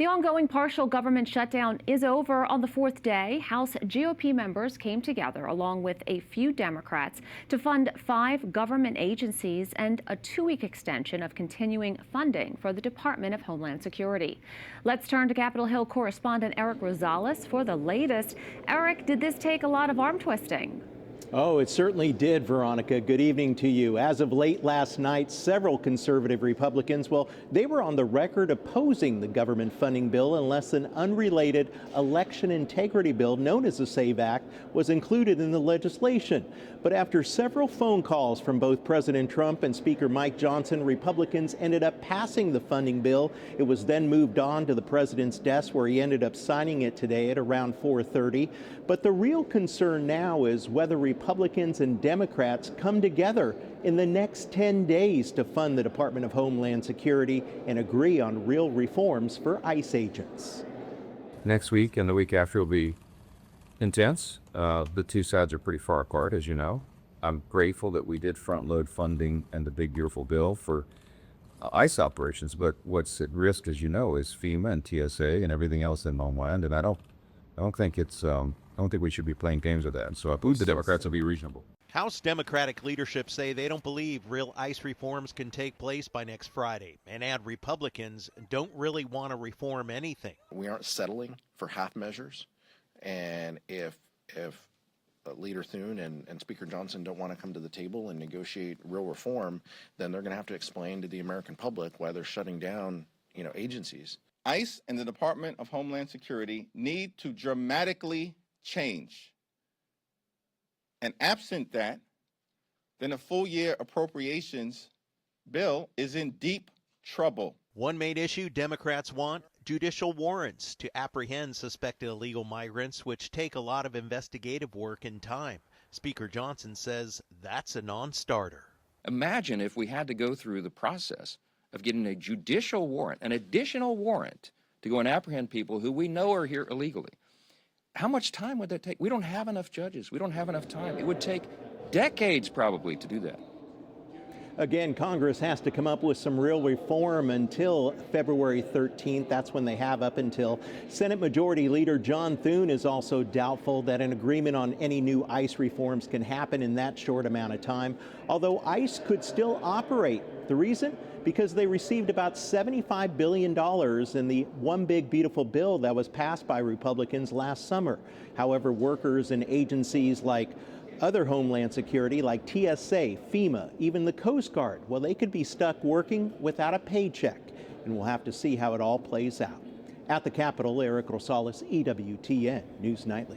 The ongoing partial government shutdown is over on the fourth day. House GOP members came together along with a few Democrats to fund 5 government agencies and a 2-week extension of continuing funding for the Department of Homeland Security. Let's turn to Capitol Hill correspondent Erik Rosales for the latest. Erik, did this take a lot of arm twisting? Oh, it certainly did, Veronica. Good evening to you. As of late last night, several conservative Republicans, they were on the record opposing the government funding bill unless an unrelated election integrity bill known as the SAVE Act was included in the legislation. But after several phone calls from both President Trump and Speaker Mike Johnson, Republicans ended up passing the funding bill. It was then moved on to the president's desk, where he ended up signing it today at around 4:30. But the real concern now is whether Republicans and Democrats come together in the next 10 days to fund the Department of Homeland Security and agree on real reforms for ICE agents. Next week and the week after will be intense. The two sides are pretty far apart, as you know. I'm grateful that we did front load funding and the big beautiful bill for ICE operations, but what's at risk, as you know, is FEMA and TSA and everything else in Homeland, and I don't think we should be playing games with that. So I believe the Democrats will be reasonable. House Democratic leadership say they don't believe real ICE reforms can take place by next Friday, and add Republicans don't really want to reform anything. We aren't settling for half measures, and if Leader Thune and Speaker Johnson don't want to come to the table and negotiate real reform, then they're going to have to explain to the American public why they're shutting down, agencies. ICE and the Department of Homeland Security need to dramatically change. And absent that, then a full year appropriations bill is in deep trouble. One main issue Democrats want: judicial warrants to apprehend suspected illegal migrants, which take a lot of investigative work and time. Speaker Johnson says that's a non-starter. Imagine if we had to go through the process of getting a judicial warrant, an additional warrant, to go and apprehend people who we know are here illegally. How much time would that take? We don't have enough judges. We don't have enough time. It would take decades probably to do that. Again, Congress has to come up with some real reform until February 13th. That's when they have up until. Senate Majority Leader John Thune is also doubtful that an agreement on any new ICE reforms can happen in that short amount of time, although ICE could still operate. The reason? Because they received about $75 billion in the One Big Beautiful Bill that was passed by Republicans last summer. However, workers and agencies like other Homeland Security, like TSA, FEMA, even the Coast Guard, they could be stuck working without a paycheck, and we'll have to see how it all plays out. At the Capitol, Erik Rosales, EWTN News Nightly.